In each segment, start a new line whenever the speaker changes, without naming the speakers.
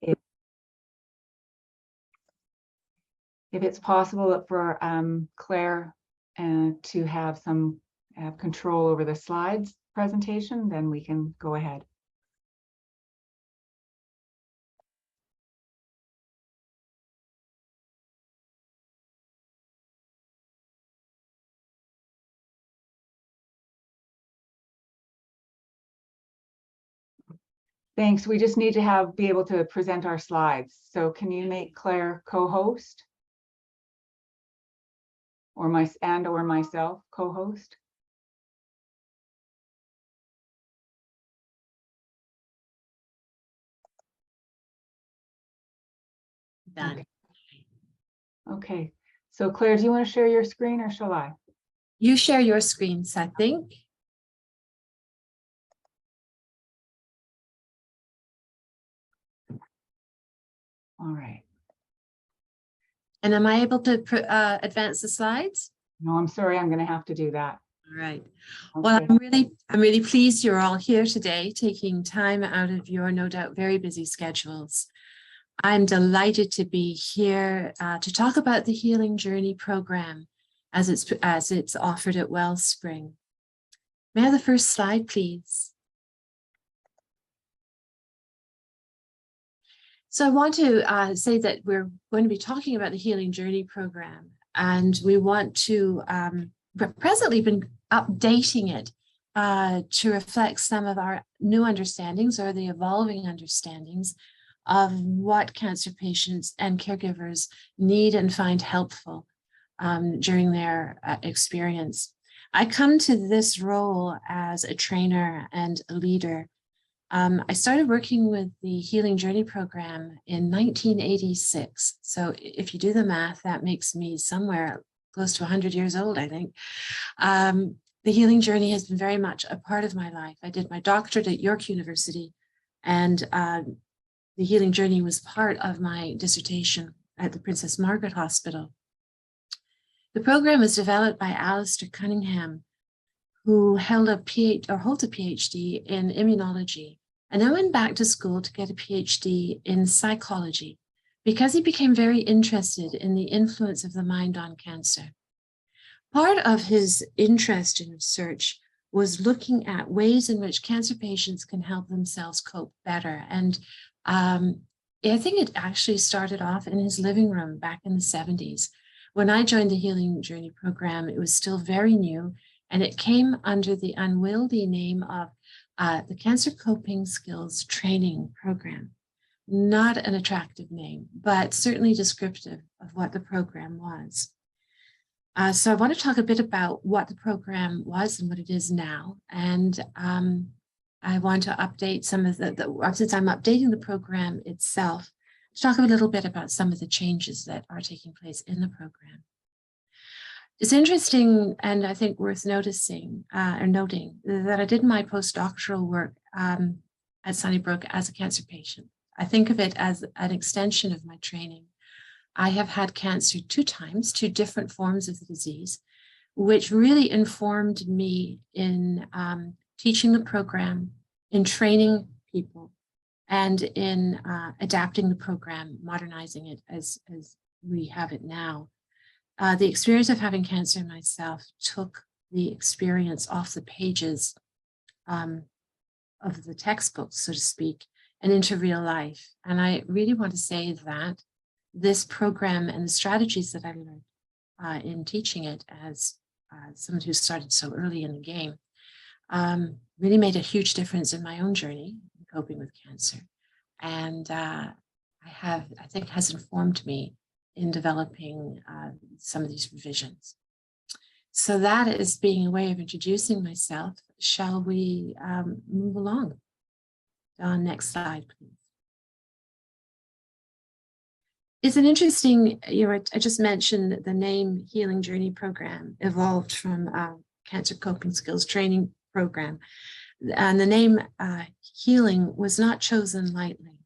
if it's possible for Claire to have some control over the slides presentation, then we can go ahead. Thanks. We just need to be able to present our slides. So can you make Claire co-host? Or myself co-host?
Done.
Okay. So Claire, do you want to share your screen or shall I?
You share your screens, I think.
All right.
And am I able to advance the slides?
No, I'm sorry, I'm going to have to do that.
All right.
Okay.
Well, I'm really pleased you're all here today, taking time out of your no doubt very busy schedules. I'm delighted to be here to talk about the Healing Journey program as it's offered at Wellspring. May I have the first slide, please? So I want to say that we're going to be talking about the Healing Journey program, and we want to presently been updating it to reflect some of our new understandings or the evolving understandings of what cancer patients and caregivers need and find helpful during their experience. I come to this role as a trainer and a leader. I started working with the Healing Journey program in 1986. So if you do the math, that makes me somewhere close to 100 years old, I think. The Healing Journey has been very much a part of my life. I did my doctorate at York University, and the Healing Journey was part of my dissertation at the Princess Margaret Hospital. The program was developed by Alistair Cunningham, who holds a PhD in immunology, and then went back to school to get a PhD in psychology because he became very interested in the influence of the mind on cancer. Part of his interest in research was looking at ways in which cancer patients can help themselves cope better. And I think it actually started off in his living room back in the 70s. When I joined the Healing Journey program, it was still very new, and it came under the unwieldy name of the Cancer Coping Skills Training Program. Not an attractive name, but certainly descriptive of what the program was. So I want to talk a bit about what the program was and what it is now. And I want to update some of since I'm updating the program itself, to talk a little bit about some of the changes that are taking place in the program. It's interesting, and I think worth noticing or noting, that I did my postdoctoral work at Sunnybrook as a cancer patient. I think of it as an extension of my training. I have had cancer 2 times, 2 different forms of the disease, which really informed me in teaching the program, in training people, and in adapting the program, modernizing it as we have it now. The experience of having cancer myself took the experience off the pages of the textbooks, so to speak, and into real life. And I really want to say that this program and the strategies that I learned in teaching it as someone who started so early in the game really made a huge difference in my own journey in coping with cancer. And I think has informed me in developing some of these revisions. So that is being a way of introducing myself. Shall we move along? Don, next slide, please. It's an interesting, I just mentioned the name Healing Journey Program evolved from Cancer Coping Skills Training Program. And the name Healing was not chosen lightly.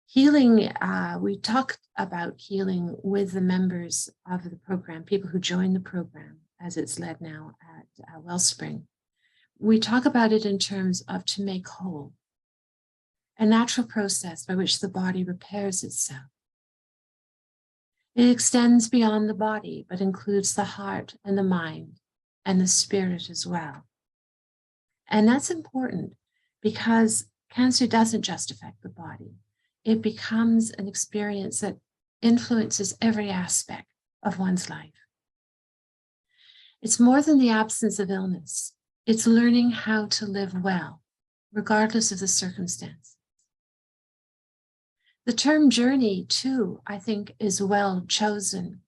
Healing, we talked about healing with the members of the program, people who join the program as it's led now at Wellspring. We talk about it in terms of to make whole. a natural process by which the body repairs itself. It extends beyond the body, but includes the heart and the mind and the spirit as well. And that's important because cancer doesn't just affect the body. It becomes an experience that influences every aspect of one's life. It's more than the absence of illness. It's learning how to live well, regardless of the circumstance. The term journey, too, I think is well chosen.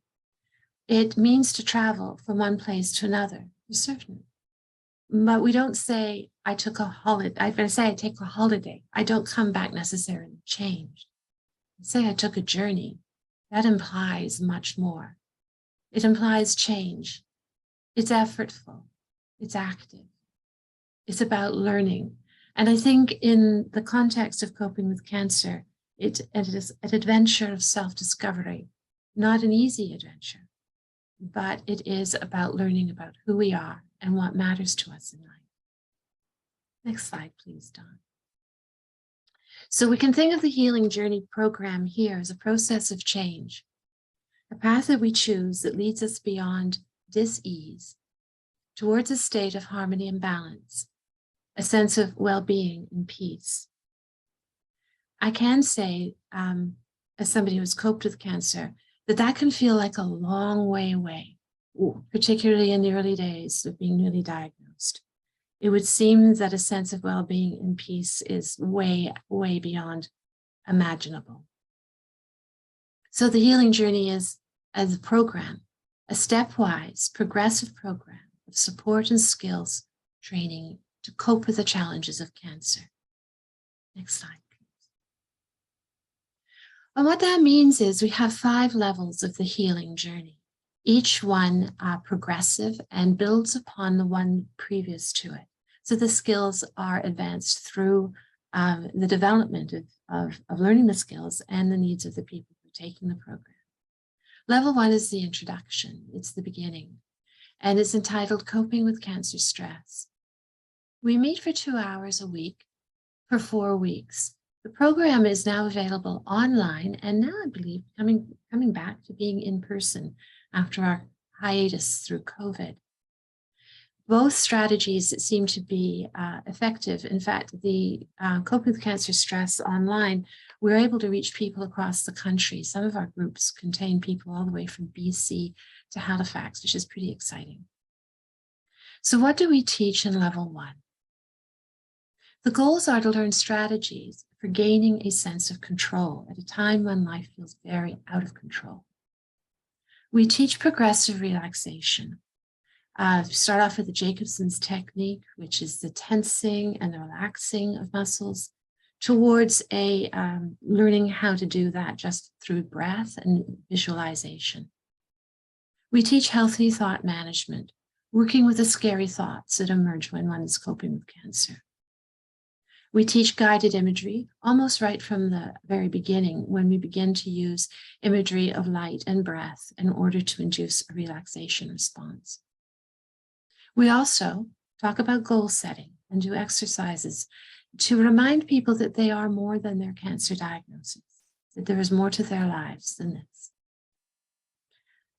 It means to travel from one place to another, for certain. But we don't say, I took a holiday. If I say I take a holiday, I don't come back necessarily changed. I say I took a journey. That implies much more. It implies change. It's effortful. It's active. It's about learning. And I think in the context of coping with cancer, it is an adventure of self-discovery, not an easy adventure, but it is about learning about who we are and what matters to us in life. Next slide, please, Dawn. So we can think of the Healing Journey program here as a process of change, a path that we choose that leads us beyond dis-ease towards a state of harmony and balance, a sense of well-being and peace. I can say, as somebody who's coped with cancer, that can feel like a long way away, particularly in the early days of being newly diagnosed. It would seem that a sense of well-being and peace is way, way beyond imaginable. So the Healing Journey is, as a program, a stepwise, progressive program of support and skills training to cope with the challenges of cancer. Next slide. And what that means is we have 5 levels of the healing journey, each one progressive and builds upon the one previous to it. So the skills are advanced through the development of learning the skills and the needs of the people who are taking the program. Level 1 is the introduction. It's the beginning, and it's entitled Coping with Cancer Stress. We meet for 2 hours a week for 4 weeks. The program is now available online and now I believe coming back to being in person after our hiatus through COVID. Both strategies seem to be effective. In fact, the Coping with Cancer Stress online, we're able to reach people across the country. Some of our groups contain people all the way from BC to Halifax, which is pretty exciting. So what do we teach in level 1? The goals are to learn strategies for gaining a sense of control at a time when life feels very out of control. We teach progressive relaxation. Start off with the Jacobson's technique, which is the tensing and the relaxing of muscles, towards a learning how to do that just through breath and visualization. We teach healthy thought management, working with the scary thoughts that emerge when one is coping with cancer. We teach guided imagery almost right from the very beginning when we begin to use imagery of light and breath in order to induce a relaxation response. We also talk about goal setting and do exercises to remind people that they are more than their cancer diagnosis, that there is more to their lives than this.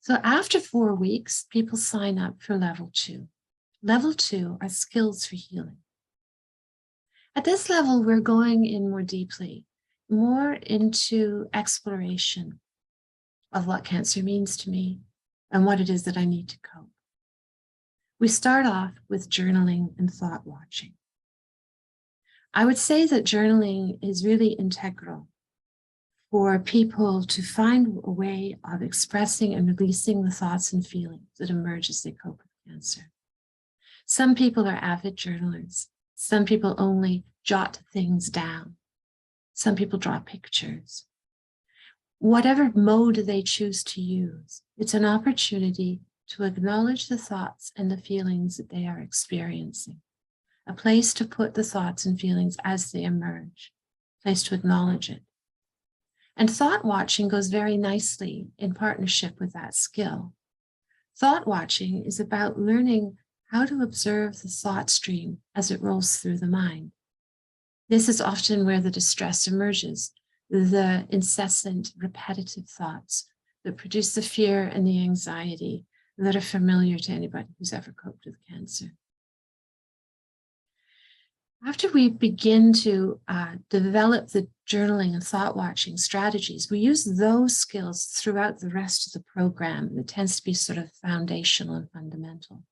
So after 4 weeks, people sign up for level 2. Level 2 are skills for healing. At this level, we're going in more deeply, more into exploration of what cancer means to me and what it is that I need to cope. We start off with journaling and thought watching. I would say that journaling is really integral for people to find a way of expressing and releasing the thoughts and feelings that emerge as they cope with cancer. Some people are avid journalers. Some people only jot things down. Some people draw pictures. Whatever mode they choose to use, it's an opportunity to acknowledge the thoughts and the feelings that they are experiencing, a place to put the thoughts and feelings as they emerge, a place to acknowledge it. And thought watching goes very nicely in partnership with that skill. Thought watching is about learning how to observe the thought stream as it rolls through the mind. This is often where the distress emerges, the incessant, repetitive thoughts that produce the fear and the anxiety that are familiar to anybody who's ever coped with cancer. After we begin to develop the journaling and thought watching strategies, we use those skills throughout the rest of the program. It tends to be sort of foundational and fundamental.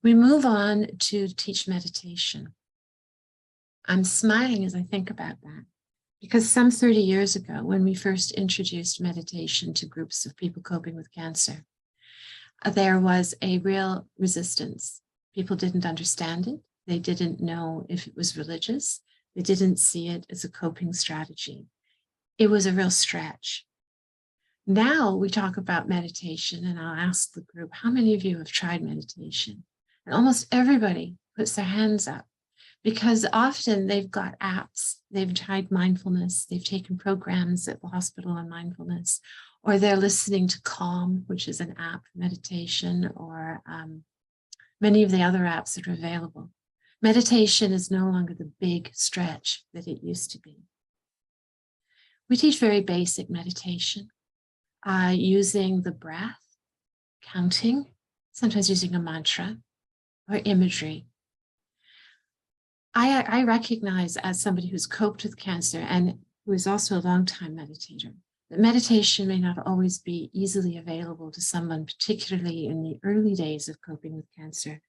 We move on to teach meditation. I'm smiling as I think about that, because some 30 years ago, when we first introduced meditation to groups of people coping with cancer, there was a real resistance. People didn't understand it. They didn't know if it was religious. They didn't see it as a coping strategy. It was a real stretch. Now we talk about meditation, and I'll ask the group, how many of you have tried meditation? And almost everybody puts their hands up, because often they've got apps, they've tried mindfulness, they've taken programs at the hospital on mindfulness, or they're listening to Calm, which is an app for meditation, or many of the other apps that are available. Meditation is no longer the big stretch that it used to be. We teach very basic meditation, using the breath, counting, sometimes using a mantra or imagery. I recognize, as somebody who's coped with cancer and who is also a long-time meditator, that meditation may not always be easily available to someone, particularly in the early days of coping with cancer.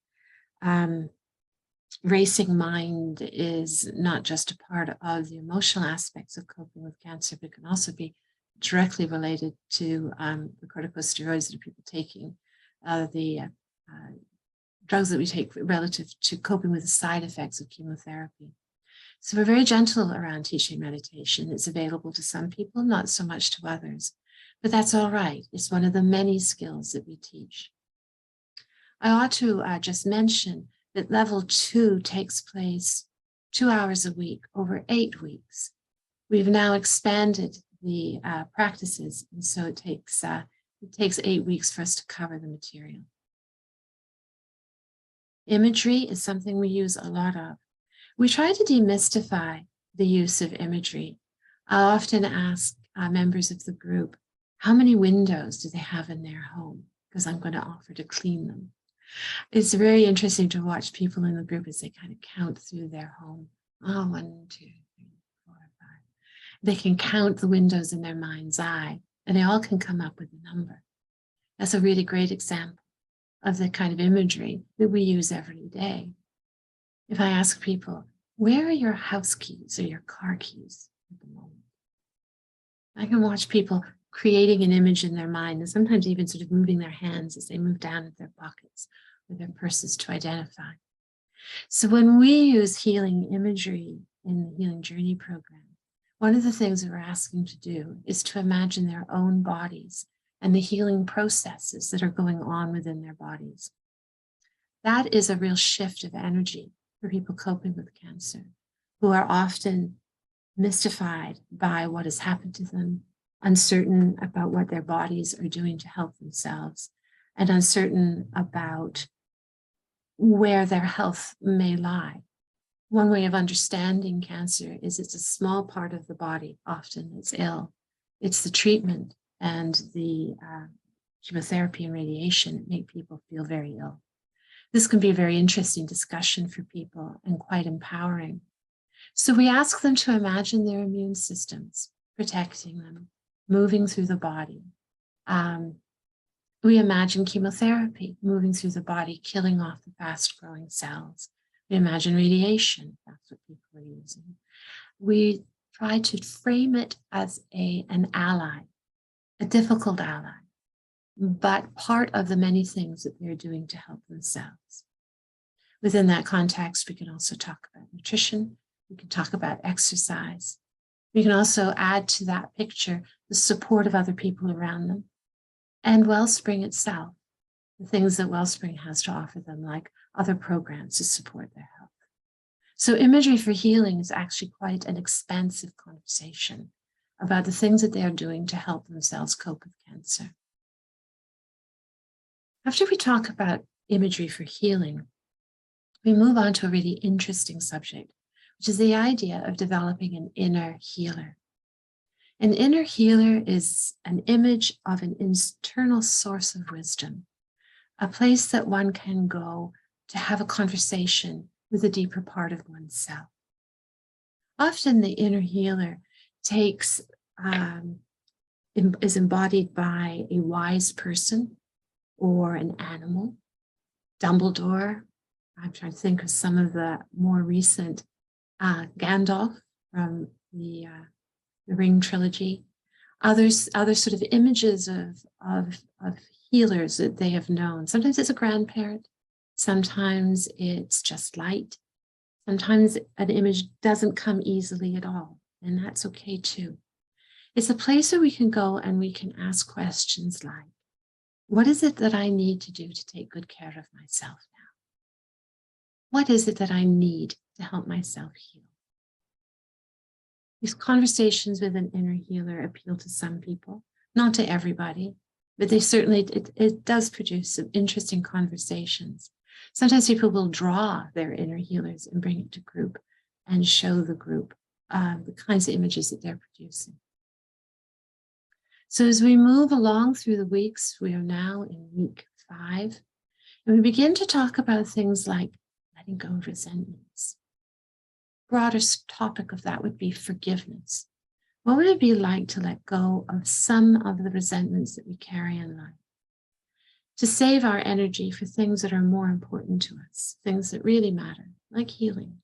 Racing mind is not just a part of the emotional aspects of coping with cancer, but can also be directly related to the corticosteroids that people taking, the drugs that we take relative to coping with the side effects of chemotherapy. So we're very gentle around teaching meditation. It's available to some people, not so much to others, but that's all right. It's one of the many skills that we teach. I ought to just mention that level 2 takes place 2 hours a week over 8 weeks. We've now expanded the practices, and so it takes 8 weeks for us to cover the material. Imagery is something we use a lot of. We try to demystify the use of imagery. I often ask members of the group, how many windows do they have in their home? Because I'm going to offer to clean them. It's very interesting to watch people in the group as they kind of count through their home. Oh, 1, 2, 3, 4, 5. They can count the windows in their mind's eye, and they all can come up with a number. That's a really great example of the kind of imagery that we use every day. If I ask people, where are your house keys or your car keys at the moment? I can watch people creating an image in their mind, and sometimes even sort of moving their hands as they move down at their pockets or their purses to identify. So when we use healing imagery in the Healing Journey program, one of the things that we're asking to do is to imagine their own bodies and the healing processes that are going on within their bodies. That is a real shift of energy for people coping with cancer, who are often mystified by what has happened to them, uncertain about what their bodies are doing to help themselves, and uncertain about where their health may lie. One way of understanding cancer is it's a small part of the body, often it's ill. It's the treatment and the chemotherapy and radiation that make people feel very ill. This can be a very interesting discussion for people and quite empowering. So we ask them to imagine their immune systems protecting them, moving through the body. We imagine chemotherapy moving through the body, killing off the fast-growing cells. We imagine radiation, that's what people are using. We try to frame it as an ally, a difficult ally, but part of the many things that they're doing to help themselves. Within that context, we can also talk about nutrition. We can talk about exercise. We can also add to that picture the support of other people around them and Wellspring itself, the things that Wellspring has to offer them, like other programs to support their health. So imagery for healing is actually quite an expansive conversation about the things that they are doing to help themselves cope with cancer. After we talk about imagery for healing, we move on to a really interesting subject, which is the idea of developing an inner healer. An inner healer is an image of an internal source of wisdom, a place that one can go to have a conversation with a deeper part of oneself. Often the inner healer is embodied by a wise person or an animal. Dumbledore, I'm trying to think of some of the more recent, Gandalf from the Ring trilogy, other sort of images of healers that they have known. Sometimes it's a grandparent, sometimes it's just light, sometimes an image doesn't come easily at all, and that's okay too. It's a place where we can go and we can ask questions like, what is it that I need to do to take good care of myself now? What is it that I need to help myself heal? These conversations with an inner healer appeal to some people, not to everybody, but they certainly, it does produce some interesting conversations. Sometimes people will draw their inner healers and bring it to group and show the group the kinds of images that they're producing. So as we move along through the weeks, we are now in week 5, and we begin to talk about things like letting go of resentments. Broader topic of that would be forgiveness. What would it be like to let go of some of the resentments that we carry in life? To save our energy for things that are more important to us, things that really matter, like healing.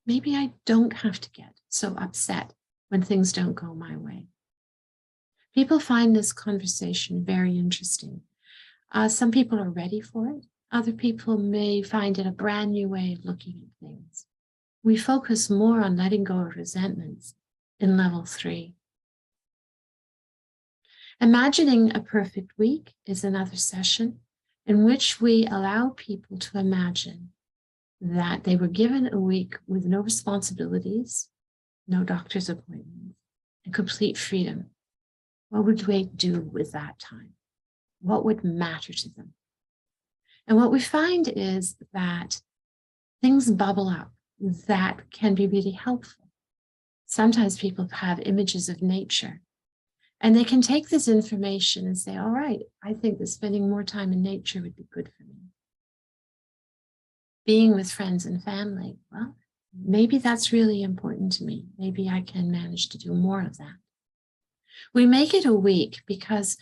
Maybe I don't have to get so upset when things don't go my way. People find this conversation very interesting. Some people are ready for it. Other people may find it a brand new way of looking at things. We focus more on letting go of resentments in level 3. Imagining a perfect week is another session in which we allow people to imagine that they were given a week with no responsibilities, no doctor's appointments, and complete freedom. What would they do with that time? What would matter to them? And what we find is that things bubble up that can be really helpful. Sometimes people have images of nature, and they can take this information and say, all right, I think that spending more time in nature would be good for me. Being with friends and family, well, maybe that's really important to me. Maybe I can manage to do more of that. We make it a week because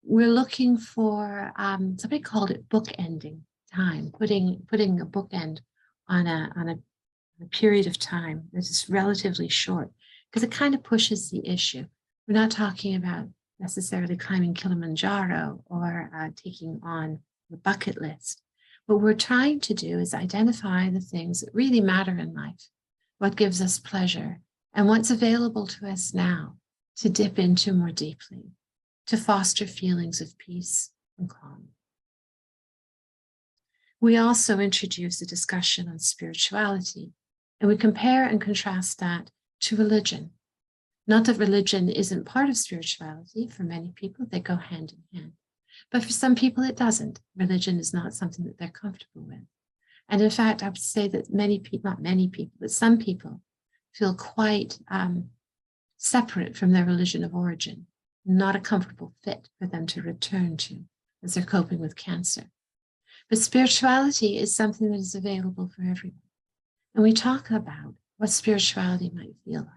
we're looking for, somebody called it bookending time, putting a bookend on a period of time that is relatively short, because it kind of pushes the issue. We're not talking about necessarily climbing Kilimanjaro or taking on the bucket list. What we're trying to do is identify the things that really matter in life, what gives us pleasure, and what's available to us now to dip into more deeply, to foster feelings of peace and calm. We also introduce a discussion on spirituality, and we compare and contrast that to religion. Not that religion isn't part of spirituality. For many people, they go hand in hand. But for some people, it doesn't. Religion is not something that they're comfortable with. And in fact, I would say that many people, not many people, but some people feel quite separate from their religion of origin, not a comfortable fit for them to return to as they're coping with cancer. But spirituality is something that is available for everyone. And we talk about what spirituality might feel like.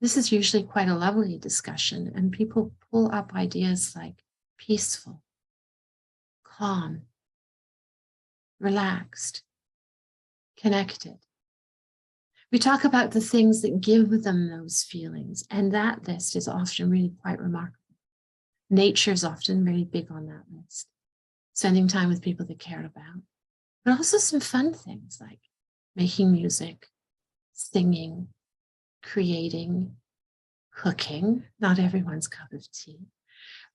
This is usually quite a lovely discussion, and people pull up ideas like peaceful, calm, relaxed, connected. We talk about the things that give them those feelings, and that list is often really quite remarkable. Nature is often very big on that list. Spending time with people they care about, but also some fun things like making music, singing, creating, cooking, not everyone's cup of tea.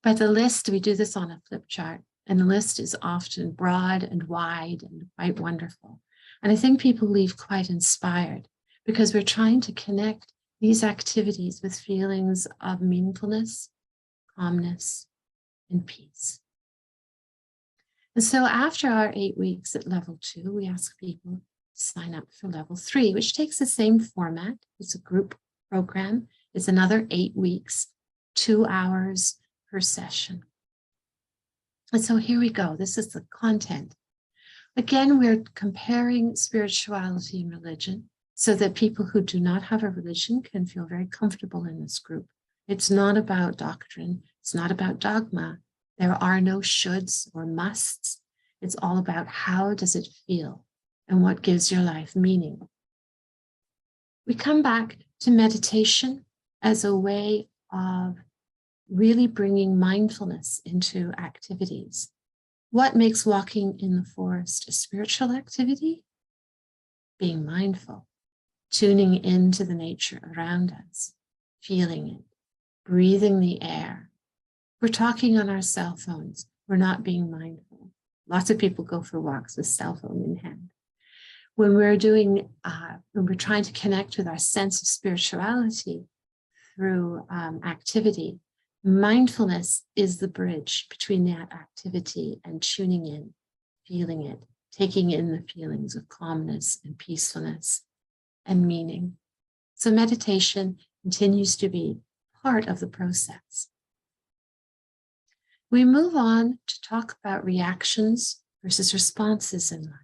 But the list, we do this on a flip chart, and the list is often broad and wide and quite wonderful. And I think people leave quite inspired because we're trying to connect these activities with feelings of meaningfulness, calmness, and peace. And so after our 8 weeks at level 2, we ask people to sign up for level 3, which takes the same format. It's a group program. It's another 8 weeks, 2 hours per session. And so here we go. This is the content. Again, we're comparing spirituality and religion so that people who do not have a religion can feel very comfortable in this group. It's not about doctrine. It's not about dogma. There are no shoulds or musts. It's all about how does it feel and what gives your life meaning. We come back to meditation as a way of really bringing mindfulness into activities. What makes walking in the forest a spiritual activity? Being mindful, tuning into the nature around us, feeling it, breathing the air. We're talking on our cell phones. We're not being mindful. Lots of people go for walks with cell phone in hand. When we're trying to connect with our sense of spirituality through activity, mindfulness is the bridge between that activity and tuning in, feeling it, taking in the feelings of calmness and peacefulness and meaning. So meditation continues to be part of the process. We move on to talk about reactions versus responses in life.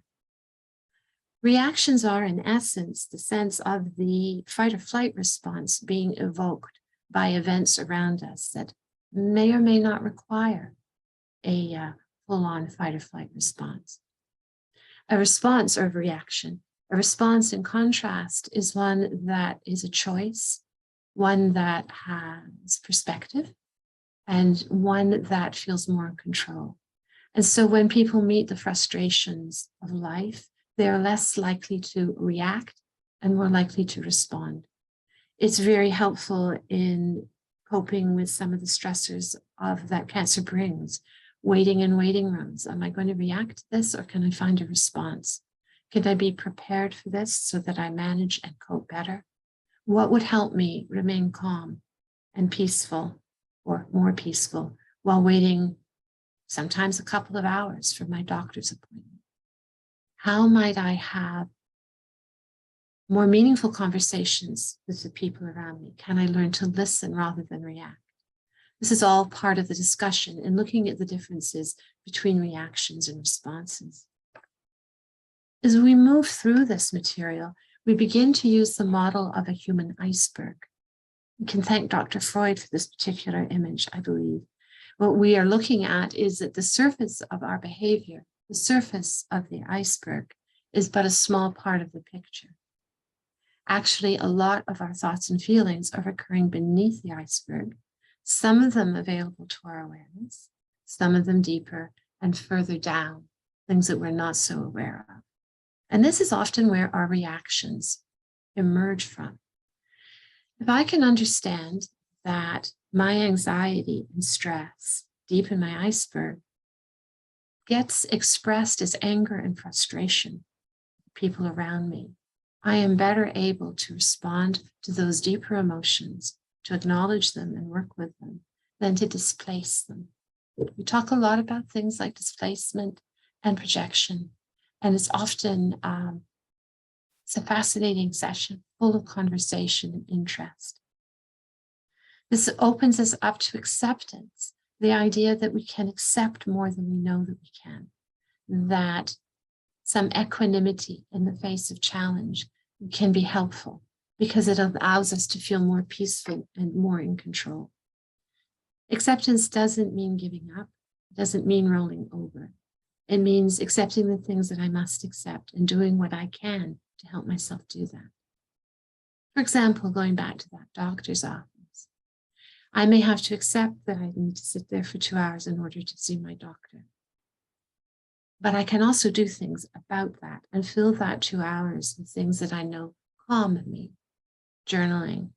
Reactions are, in essence, the sense of the fight or flight response being evoked by events around us that may or may not require a full-on fight or flight response. A response or reaction, a response in contrast, is one that is a choice, one that has perspective, and one that feels more in control. And so when people meet the frustrations of life, they're less likely to react and more likely to respond. It's very helpful in coping with some of the stressors of that cancer brings. Waiting in waiting rooms. Am I going to react to this, or can I find a response? Can I be prepared for this so that I manage and cope better? What would help me remain calm and peaceful, or more peaceful, while waiting sometimes a couple of hours for my doctor's appointment? How might I have more meaningful conversations with the people around me? Can I learn to listen rather than react? This is all part of the discussion in looking at the differences between reactions and responses. As we move through this material, we begin to use the model of a human iceberg. We can thank Dr. Freud for this particular image, I believe. What we are looking at is that the surface of our behavior, the surface of the iceberg, is but a small part of the picture. Actually, a lot of our thoughts and feelings are occurring beneath the iceberg, some of them available to our awareness, some of them deeper and further down, things that we're not so aware of. And this is often where our reactions emerge from. If I can understand that my anxiety and stress deep in my iceberg gets expressed as anger and frustration, people around me, I am better able to respond to those deeper emotions, to acknowledge them and work with them, than to displace them. We talk a lot about things like displacement and projection, and it's often it's a fascinating session full of conversation and interest. This opens us up to acceptance, the idea that we can accept more than we know that we can, that some equanimity in the face of challenge can be helpful because it allows us to feel more peaceful and more in control. Acceptance doesn't mean giving up. It doesn't mean rolling over. It means accepting the things that I must accept and doing what I can to help myself do that. For example, going back to that doctor's office, I may have to accept that I need to sit there for 2 hours in order to see my doctor. But I can also do things about that and fill that 2 hours with things that I know calm me. Journaling,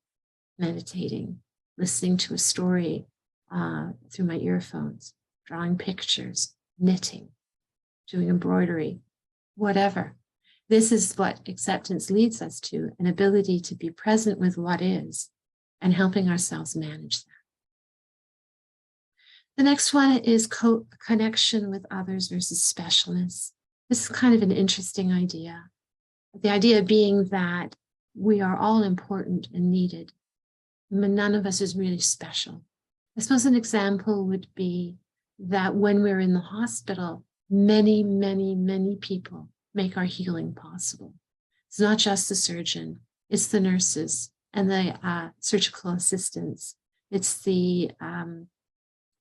meditating, listening to a story through my earphones, drawing pictures, knitting, doing embroidery, whatever. This is what acceptance leads us to, an ability to be present with what is and helping ourselves manage that. The next one is connection with others versus specialness. This is kind of an interesting idea. The idea being that we are all important and needed. None of us is really special. I suppose an example would be that when we're in the hospital, many, many, many people make our healing possible. It's not just the surgeon, it's the nurses and the surgical assistants. It's the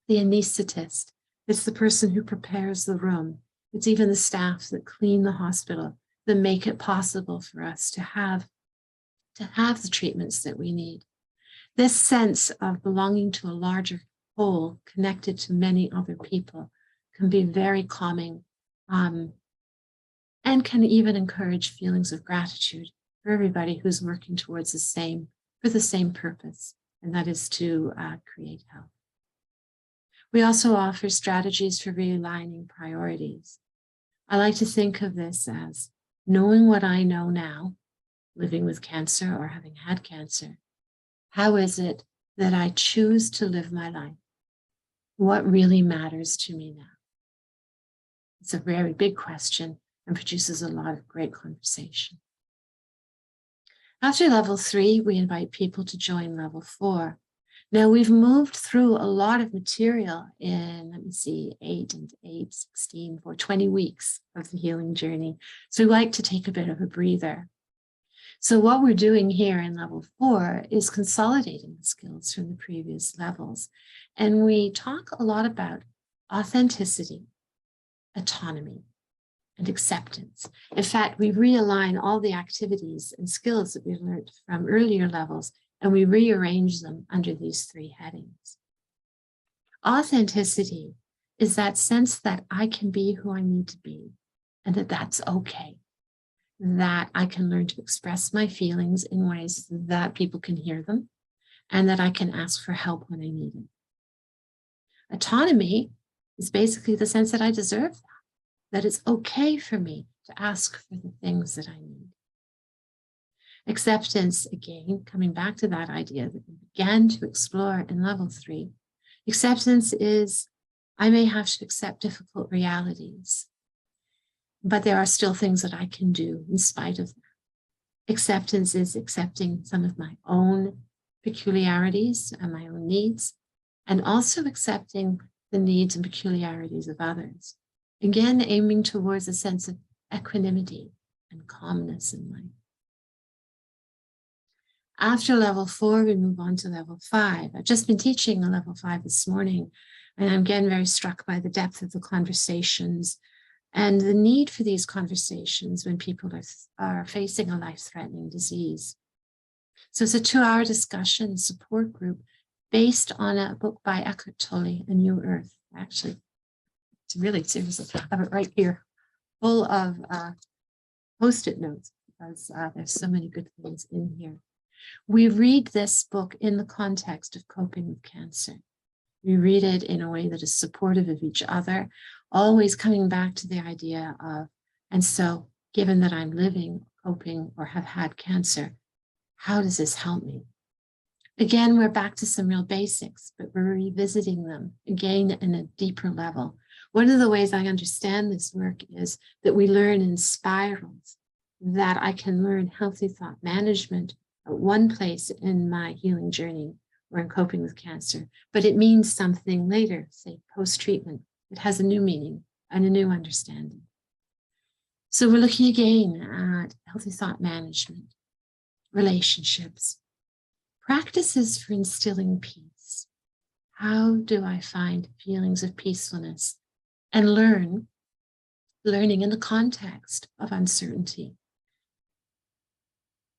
anesthetist. It's the person who prepares the room. It's even the staff that clean the hospital, that make it possible for us to have the treatments that we need. This sense of belonging to a larger whole connected to many other people can be very calming, and can even encourage feelings of gratitude for everybody who's working towards the same purpose, and that is to create health. We also offer strategies for realigning priorities. I like to think of this as knowing what I know now, living with cancer or having had cancer. How is it that I choose to live my life? What really matters to me now? It's a very big question and produces a lot of great conversation. After level 3, we invite people to join level 4. Now we've moved through a lot of material in, 8 and 8, 16, for 20 weeks of the healing journey. So we like to take a bit of a breather. So what we're doing here in level 4 is consolidating the skills from the previous levels. And we talk a lot about authenticity, autonomy, and acceptance. In fact, we realign all the activities and skills that we learned from earlier levels, and we rearrange them under these 3 headings. Authenticity is that sense that I can be who I need to be, and that that's okay. That I can learn to express my feelings in ways that people can hear them, and that I can ask for help when I need it. Autonomy is basically the sense that I deserve that it's okay for me to ask for the things that I need. Acceptance, again, coming back to that idea that we began to explore in level 3, acceptance is I may have to accept difficult realities, but there are still things that I can do in spite of that. Acceptance is accepting some of my own peculiarities and my own needs, and also accepting the needs and peculiarities of others. Again, aiming towards a sense of equanimity and calmness in life. After level 4, we move on to level 5. I've just been teaching a level 5 this morning, and I'm again very struck by the depth of the conversations and the need for these conversations when people are facing a life-threatening disease. So it's a 2-hour discussion support group based on a book by Eckhart Tolle, A New Earth. Actually, it's really serious. I have it right here, full of Post-it notes, because there's so many good things in here. We read this book in the context of coping with cancer. We read it in a way that is supportive of each other, always coming back to the idea of, and so given that I'm living, coping, or have had cancer, how does this help me? Again, we're back to some real basics, but we're revisiting them again in a deeper level. One of the ways I understand this work is that we learn in spirals, that I can learn healthy thought management at one place in my healing journey or in coping with cancer, but it means something later, say post-treatment. It has a new meaning and a new understanding. So we're looking again at healthy thought management, relationships, practices for instilling peace. How do I find feelings of peacefulness and learning in the context of uncertainty?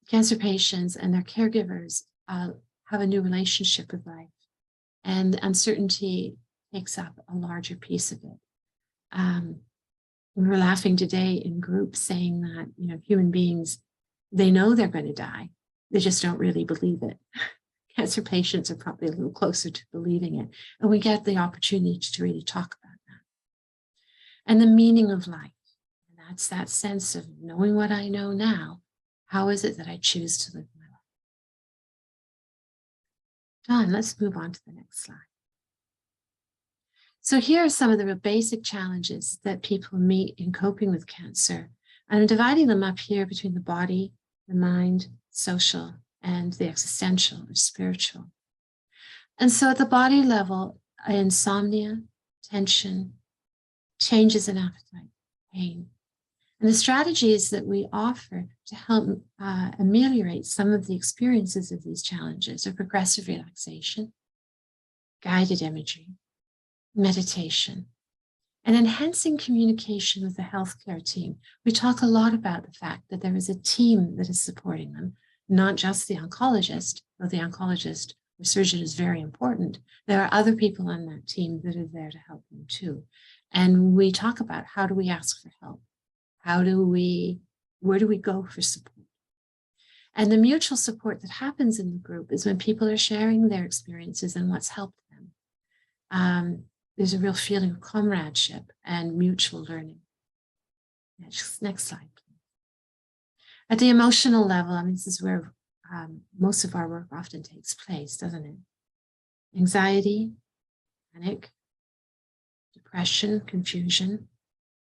Cancer patients and their caregivers have a new relationship with life, and uncertainty takes up a larger piece of it. We were laughing today in group saying that, human beings, they know they're going to die. They just don't really believe it. Cancer patients are probably a little closer to believing it. And we get the opportunity to really talk about that. And the meaning of life. And that's that sense of knowing what I know now. How is it that I choose to live my life? John, let's move on to the next slide. So here are some of the real basic challenges that people meet in coping with cancer. And I'm dividing them up here between the body, the mind, social, and the existential or spiritual. And so at the body level, insomnia, tension, changes in appetite, pain. And the strategies that we offer to help ameliorate some of the experiences of these challenges are progressive relaxation, guided imagery, meditation, and enhancing communication with the healthcare team. We talk a lot about the fact that there is a team that is supporting them, not just the oncologist, though the oncologist or surgeon is very important. There are other people on that team that are there to help them too. And we talk about, how do we ask for help? Where do we go for support? And the mutual support that happens in the group is when people are sharing their experiences and what's helped them. There's a real feeling of comradeship and mutual learning. Next slide, please. At the emotional level, I mean, this is where most of our work often takes place, doesn't it? Anxiety, panic, depression, confusion,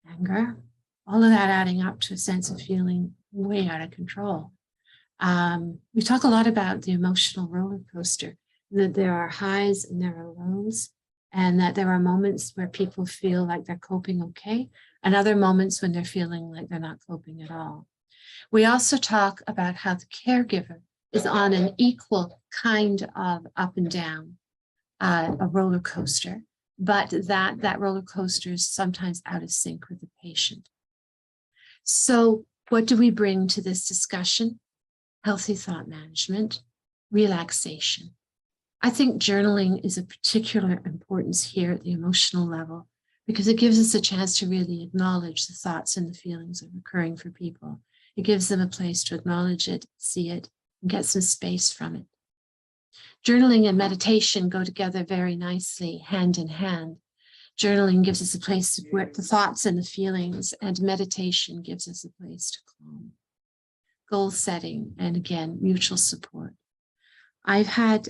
anger, all of that adding up to a sense of feeling way out of control. We talk a lot about the emotional roller coaster, that there are highs and there are lows, and that there are moments where people feel like they're coping okay, and other moments when they're feeling like they're not coping at all. We also talk about how the caregiver is on an equal kind of up and down, a roller coaster, but that roller coaster is sometimes out of sync with the patient. So what do we bring to this discussion? Healthy thought management, relaxation. I think journaling is of particular importance here at the emotional level, because it gives us a chance to really acknowledge the thoughts and the feelings that are occurring for people. It gives them a place to acknowledge it, see it, and get some space from it. Journaling and meditation go together very nicely, hand in hand. Journaling gives us a place to work the thoughts and the feelings, and meditation gives us a place to calm. Goal setting, and again, mutual support. I've had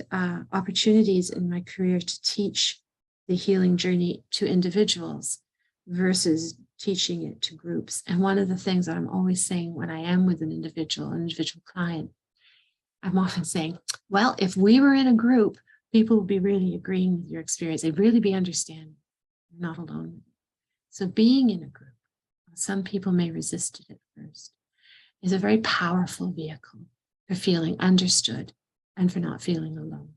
opportunities in my career to teach the healing journey to individuals versus teaching it to groups. And one of the things that I'm always saying when I am with an individual client, I'm often saying, well, if we were in a group, people would be really agreeing with your experience. They'd really be understanding. You're not alone. So being in a group, some people may resist it at first, is a very powerful vehicle for feeling understood and for not feeling alone.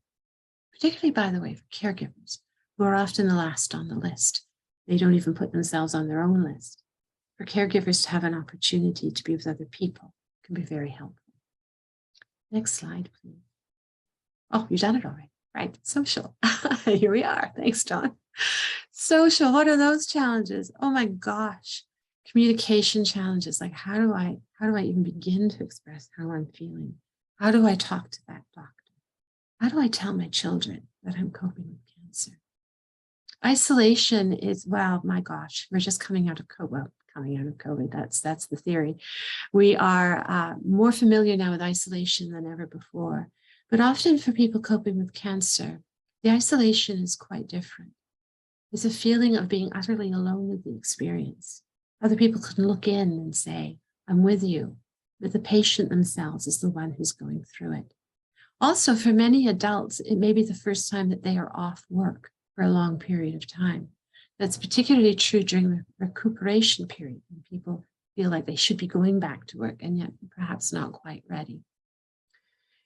Particularly, by the way, for caregivers, who are often the last on the list. They don't even put themselves on their own list. For caregivers to have an opportunity to be with other people can be very helpful. Next slide, please. Oh, you've done it already. Right, social. Here we are. Thanks, Dawn. Social, what are those challenges? Oh my gosh. Communication challenges, like how do I even begin to express how I'm feeling? How do I talk to that doctor? How do I tell my children that I'm coping with cancer? Isolation is, well, my gosh, we're just coming out of COVID. That's the theory. We are more familiar now with isolation than ever before. But often for people coping with cancer, the isolation is quite different. There's a feeling of being utterly alone with the experience. Other people can look in and say, I'm with you, but the patient themselves is the one who's going through it. Also, for many adults, it may be the first time that they are off work for a long period of time. That's particularly true during the recuperation period, when people feel like they should be going back to work and yet perhaps not quite ready.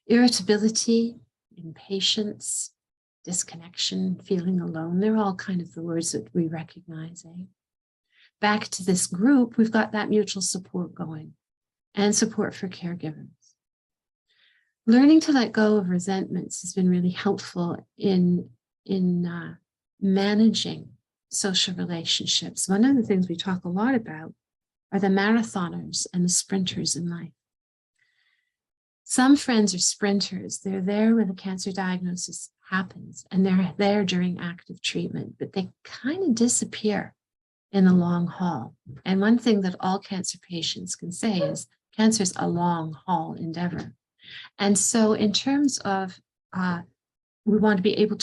Irritability, impatience, disconnection, feeling alone, they're all kind of the words that we recognize. Back to this group, we've got that mutual support going and support for caregivers. Learning to let go of resentments has been really helpful in managing social relationships. One of the things we talk a lot about are the marathoners and the sprinters in life. Some friends are sprinters. They're there when the cancer diagnosis happens, and they're there during active treatment, but they kind of disappear in the long haul. And one thing that all cancer patients can say is cancer is a long haul endeavor. And so in terms of, we want to be able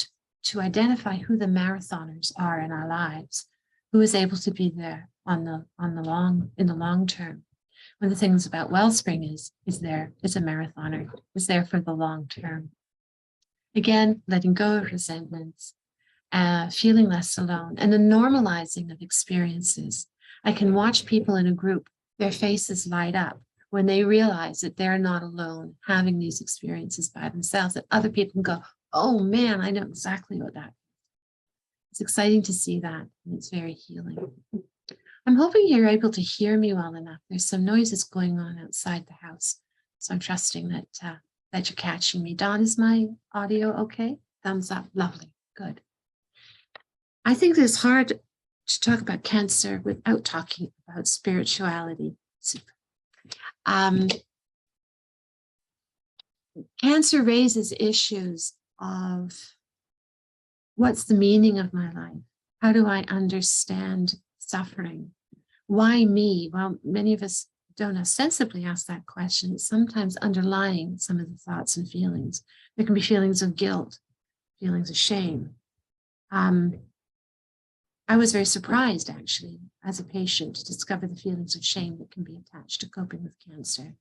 to identify who the marathoners are in our lives, who is able to be there in the long term. One of the things about Wellspring is there, it's a marathoner, it's there for the long term. Again, letting go of resentments, feeling less alone, and the normalizing of experiences. I can watch people in a group, their faces light up when they realize that they're not alone having these experiences by themselves, that other people can go, oh man, I know exactly what that is. It's exciting to see that, and it's very healing. I'm hoping you're able to hear me well enough. There's some noises going on outside the house, so I'm trusting that that you're catching me. Dawn, is my audio okay? Thumbs up, lovely, good. I think it's hard to talk about cancer without talking about spirituality. Cancer raises issues of what's the meaning of my life? How do I understand suffering? Why me? Well, many of us don't ostensibly ask that question. It's sometimes underlying some of the thoughts and feelings. There can be feelings of guilt, feelings of shame. I was very surprised, actually, as a patient, to discover the feelings of shame that can be attached to coping with cancer.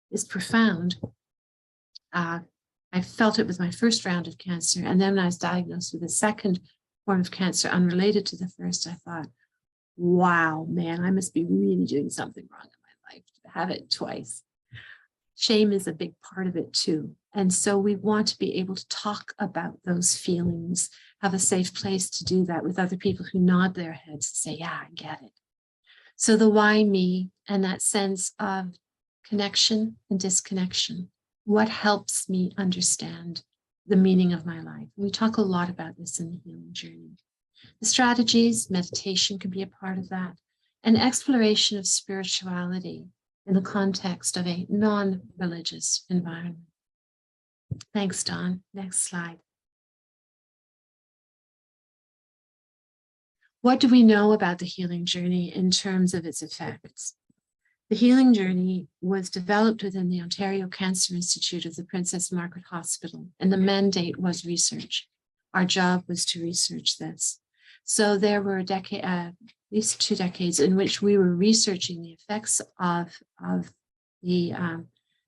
It's profound. I felt it with my first round of cancer, and then when I was diagnosed with a second form of cancer unrelated to the first, I thought, wow, man, I must be really doing something wrong in my life to have it twice. Shame is a big part of it too. And so we want to be able to talk about those feelings, have a safe place to do that with other people who nod their heads and say, yeah, I get it. So the why me and that sense of connection and disconnection, what helps me understand the meaning of my life? We talk a lot about this in the healing journey. The strategies, meditation can be a part of that, and exploration of spirituality in the context of a non-religious environment. Thanks, Dawn. Next slide. What do we know about the healing journey in terms of its effects? The healing journey was developed within the Ontario Cancer Institute of the Princess Margaret Hospital, and the mandate was research. Our job was to research this. So there were at least 2 decades in which we were researching the effects of the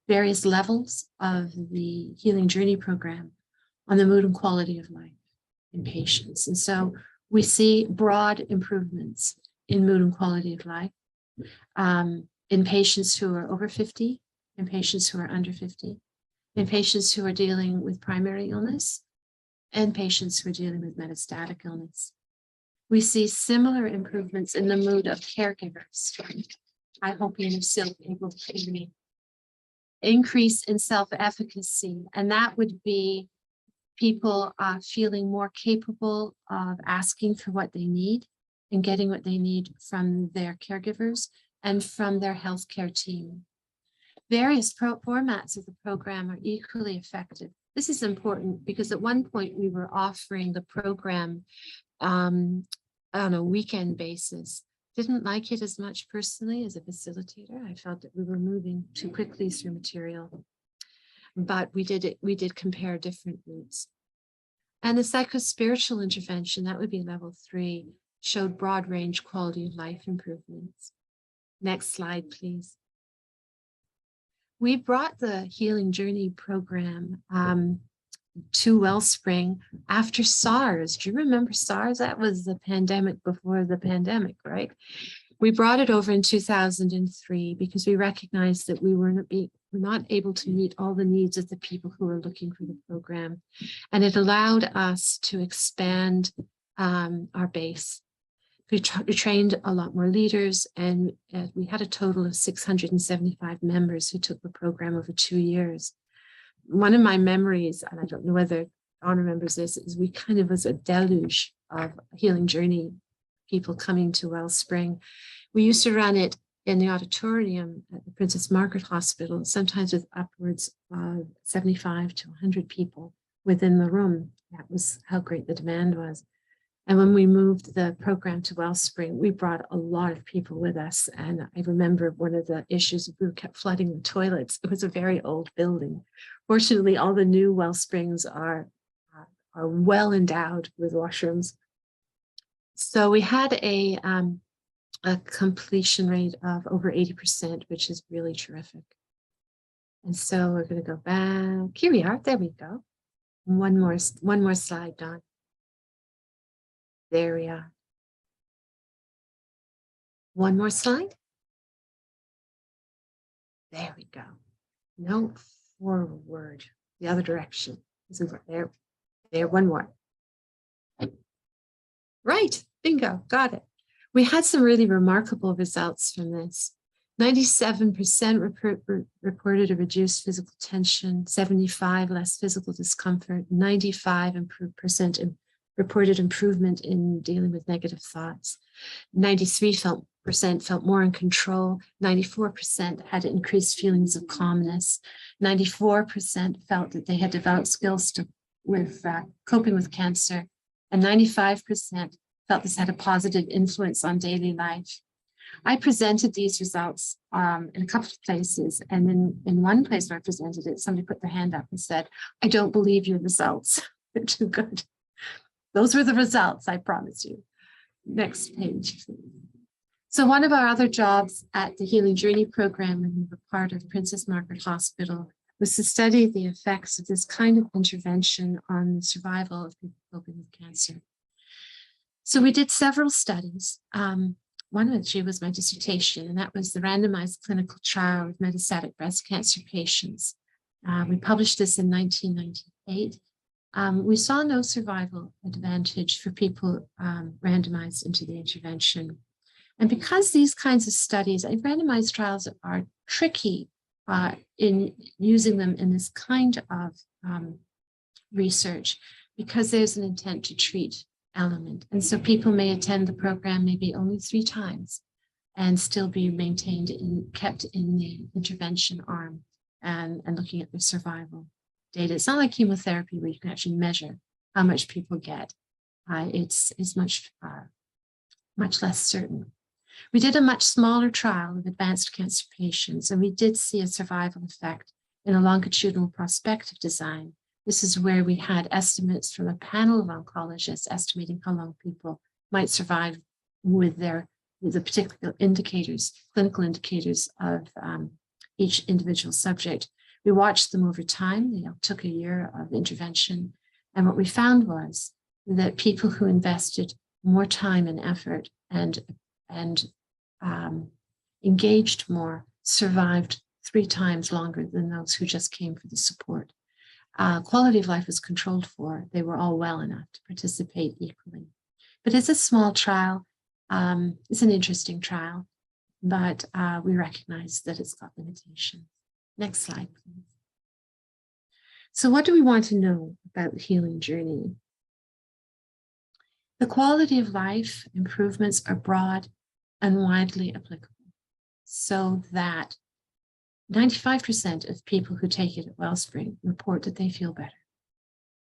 various levels of the healing journey program on the mood and quality of life in patients. And so we see broad improvements in mood and quality of life in patients who are over 50, in patients who are under 50, in patients who are dealing with primary illness, and patients who are dealing with metastatic illness. We see similar improvements in the mood of caregivers. I hope you're still able to hear me. Increase in self-efficacy, and that would be people feeling more capable of asking for what they need and getting what they need from their caregivers and from their healthcare team. Various formats of the program are equally effective. This is important because at one point we were offering the program on a weekend basis. Didn't like it as much personally as a facilitator. I felt that we were moving too quickly through material, but we did compare different routes. And the psychospiritual intervention, that would be level 3, showed broad range quality of life improvements. Next slide, please. We brought the healing journey program to Wellspring after SARS. Do you remember SARS? That was the pandemic before the pandemic, right? We brought it over in 2003 because we recognized that we were not able to meet all the needs of the people who were looking for the program. And it allowed us to expand our base. We trained a lot more leaders, and we had a total of 675 members who took the program over 2 years. One of my memories, and I don't know whether Dawn remembers this, is we kind of was a deluge of healing journey people coming to Wellspring. We used to run it in the auditorium at the Princess Margaret Hospital, sometimes with upwards of 75 to 100 people within the room. That was how great the demand was. And when we moved the program to Wellspring, we brought a lot of people with us. And I remember one of the issues, we kept flooding the toilets. It was a very old building. Fortunately, all the new Wellsprings are well endowed with washrooms. So we had a a completion rate of over 80%, which is really terrific. And so we're going to go back. Here we are. There we go. One more slide, Dawn. There we are. One more slide. There we go. No, forward. The other direction. There. There, one more. Right. Bingo. Got it. We had some really remarkable results from this. 97% reported a reduced physical tension, 75% less physical discomfort, 95% reported improvement in dealing with negative thoughts, 93% felt more in control, 94% had increased feelings of calmness, 94% felt that they had developed skills with coping with cancer, and 95% felt this had a positive influence on daily life. I presented these results in a couple of places, and in one place where I presented it, somebody put their hand up and said, "I don't believe your results. They're too good." Those were the results, I promise you. Next page, please. So one of our other jobs at the Healing Journey program, when we were part of Princess Margaret Hospital, was to study the effects of this kind of intervention on the survival of people coping with cancer. So we did several studies. One of which was my dissertation, and that was the randomized clinical trial of metastatic breast cancer patients. We published this in 1998. We saw no survival advantage for people randomized into the intervention. And because these kinds of studies, randomized trials are tricky in using them in this kind of research, because there's an intent to treat element. And so people may attend the program maybe only 3 times and still be kept in the intervention arm and looking at the survival data. It's not like chemotherapy where you can actually measure how much people get. It's much less certain. We did a much smaller trial of advanced cancer patients, and we did see a survival effect in a longitudinal prospective design. This is where we had estimates from a panel of oncologists estimating how long people might survive with the particular indicators, clinical indicators of each individual subject. We watched them over time. They all took a year of intervention. And what we found was that people who invested more time and effort and engaged more survived 3 times longer than those who just came for the support. Quality of life was controlled for. They were all well enough to participate equally. But it's a small trial. It's an interesting trial, but we recognize that it's got limitations. Next slide, please. So what do we want to know about the healing journey? The quality of life improvements are broad and widely applicable, so that 95% of people who take it at Wellspring report that they feel better.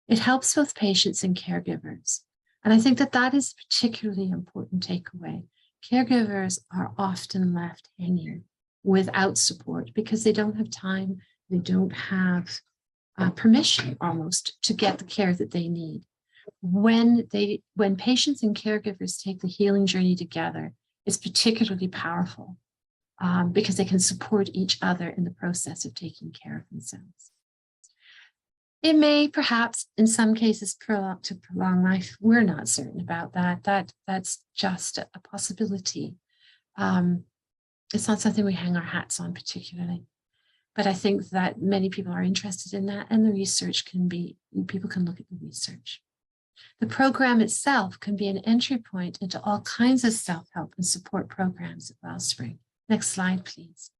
It helps both patients and caregivers. And I think that that is a particularly important takeaway. Caregivers are often left hanging without support because they don't have time, they don't have permission almost to get the care that they need. When patients and caregivers take the healing journey together, it's particularly powerful. Because they can support each other in the process of taking care of themselves. It may perhaps, in some cases, prolong life. We're not certain about that. That's just a possibility. It's not something we hang our hats on particularly. But I think that many people are interested in that, and the research people can look at the research. The program itself can be an entry point into all kinds of self-help and support programs at Wellspring. Next slide, please.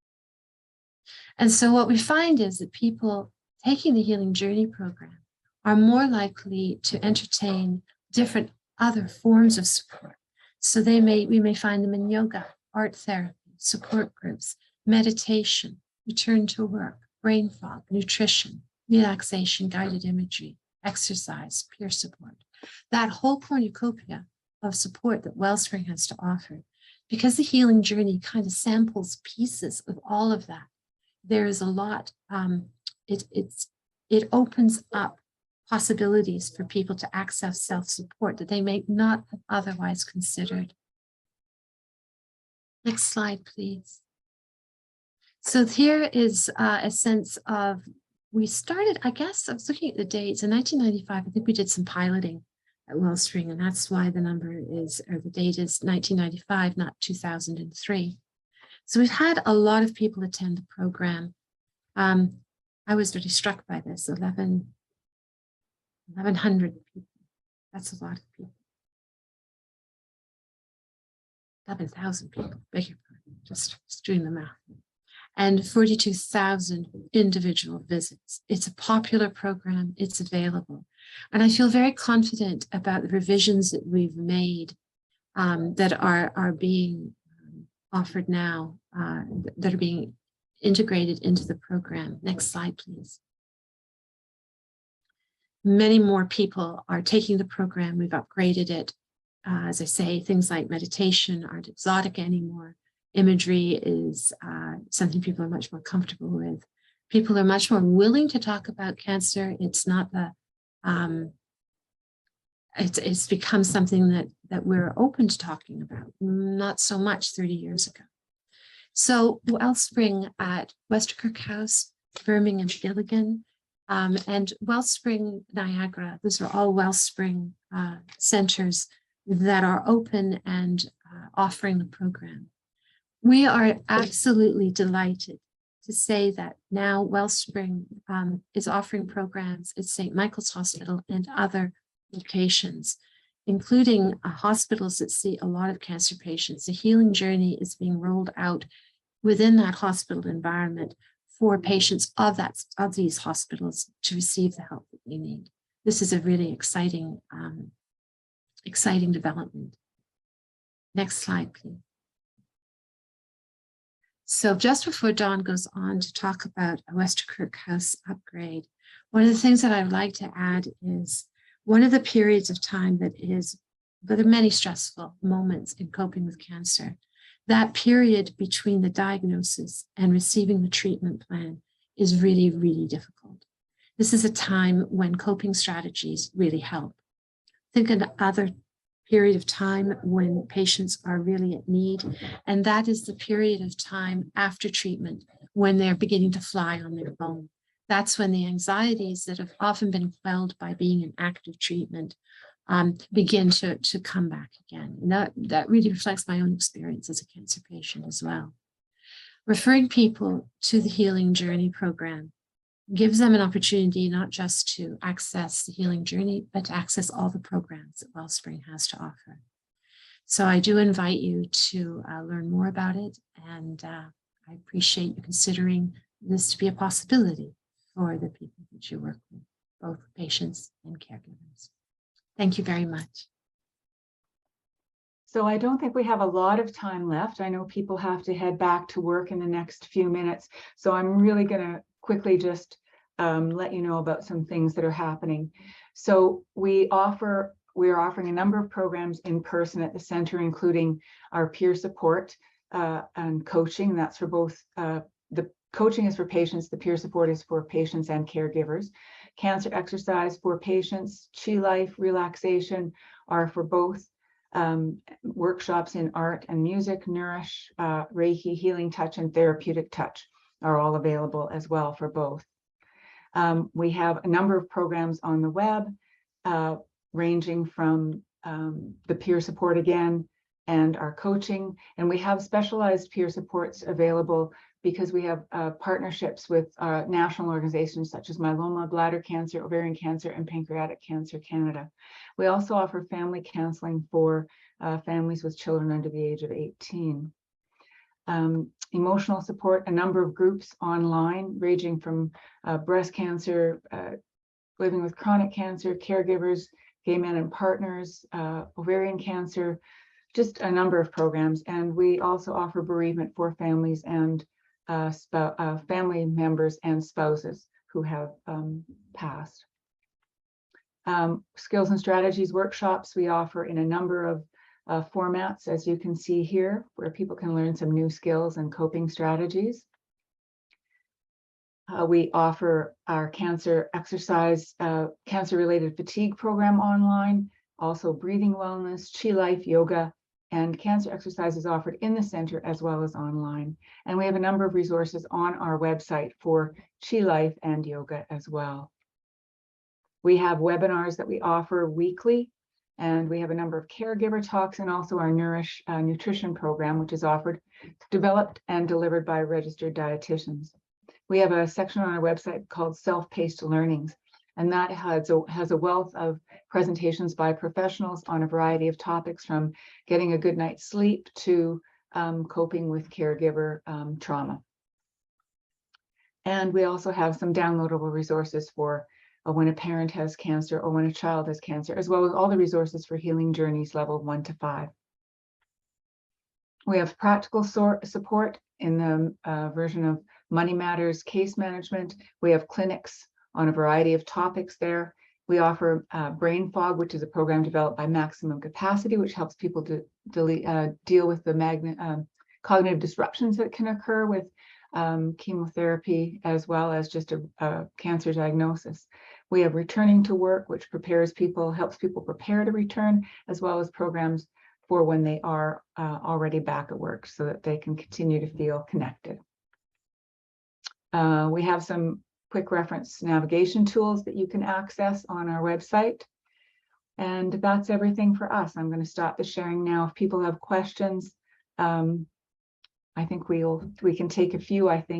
And so what we find is that people taking the Healing Journey program are more likely to entertain different other forms of support. So we may find them in yoga, art therapy, support groups, meditation, return to work, brain fog, nutrition, relaxation, guided imagery, exercise, peer support. That whole cornucopia of support that Wellspring has to offer. Because the healing journey kind of samples pieces of all of that, there is a lot, it opens up possibilities for people to access self-support that they may not have otherwise considered. Next slide, please. So here is a sense of, we started, I guess, I was looking at the dates. In 1995, I think we did some piloting at Wellspring, and that's why the number is, or the date is 1995, not 2003. So we've had a lot of people attend the program. I was really struck by this, 1,100 people. That's a lot of people. 11,000 people, beg your pardon, just doing the math. And 42,000 individual visits. It's a popular program, it's available. And I feel very confident about the revisions that we've made that are being offered now, that are being integrated into the program. Next slide, please. Many more people are taking the program. We've upgraded it. As I say, things like meditation aren't exotic anymore. Imagery is something people are much more comfortable with. People are much more willing to talk about cancer. It's not the, it's become something that we're open to talking about, not so much 30 years ago. So Wellspring at Westerkirk House, Birmingham, Gilligan, and Wellspring Niagara, those are all Wellspring centers that are open and offering the program. We are absolutely delighted to say that now Wellspring is offering programs at St. Michael's Hospital and other locations, including hospitals that see a lot of cancer patients. The healing journey is being rolled out within that hospital environment for patients of these hospitals to receive the help that they need. This is a really exciting development. Next slide, please. So just before Dawn goes on to talk about a Westerkirk House upgrade, one of the things that I would like to add is one of the periods of time that there are many stressful moments in coping with cancer. That period between the diagnosis and receiving the treatment plan is really, really difficult. This is a time when coping strategies really help. Think another period of time when patients are really at need, and that is the period of time after treatment when they're beginning to fly on their own. That's when the anxieties that have often been quelled by being in active treatment begin to come back again. And that really reflects my own experience as a cancer patient as well. Referring people to the Healing Journey program gives them an opportunity not just to access the healing journey, but to access all the programs that Wellspring has to offer. So I do invite you to learn more about it, and I appreciate you considering this to be a possibility for the people that you work with, both patients and caregivers. Thank you very much.
So I don't think we have a lot of time left. I know people have to head back to work in the next few minutes. So I'm really going to quickly just let you know about some things that are happening. So we are offering a number of programs in person at the center, including our peer support and coaching. That's for both, the coaching is for patients, the peer support is for patients and caregivers. Cancer exercise for patients, Chi Life, relaxation are for both. Workshops in art and music, Nourish, Reiki, Healing Touch, and Therapeutic Touch are all available as well for both. We have a number of programs on the web, ranging from the peer support again and our coaching, and we have specialized peer supports available because we have partnerships with national organizations such as Myeloma, Bladder Cancer, Ovarian Cancer, and Pancreatic Cancer Canada. We also offer family counseling for families with children under the age of 18. Emotional support, a number of groups online ranging from breast cancer, living with chronic cancer, caregivers, gay men and partners, ovarian cancer, just a number of programs. And we also offer bereavement for families and family members and spouses who have passed. Skills and strategies workshops we offer in a number of formats, as you can see here, where people can learn some new skills and coping strategies. We offer our cancer exercise, cancer-related fatigue program online, also breathing wellness, Chi Life, yoga, and cancer exercise is offered in the center as well as online. And we have a number of resources on our website for Chi Life and yoga as well. We have webinars that we offer weekly, and we have a number of caregiver talks, and also our Nourish nutrition program, which is developed and delivered by registered dietitians. We have a section on our website called Self-Paced Learnings, and that has a wealth of presentations by professionals on a variety of topics, from getting a good night's sleep to coping with caregiver trauma. And we also have some downloadable resources for when a parent has cancer or when a child has cancer, as well as all the resources for healing journeys level 1 to 5. We have practical support in the version of Money Matters case management. We have clinics on a variety of topics there. We offer Brain Fog, which is a program developed by Maximum Capacity, which helps people to deal with the cognitive disruptions that can occur with chemotherapy, as well as just a cancer diagnosis. We have Returning to Work, which helps people prepare to return, as well as programs for when they are already back at work, so that they can continue to feel connected. We have some quick reference navigation tools that you can access on our website. And that's everything for us. I'm going to stop the sharing now. If people have questions, I think we can take a few, I think.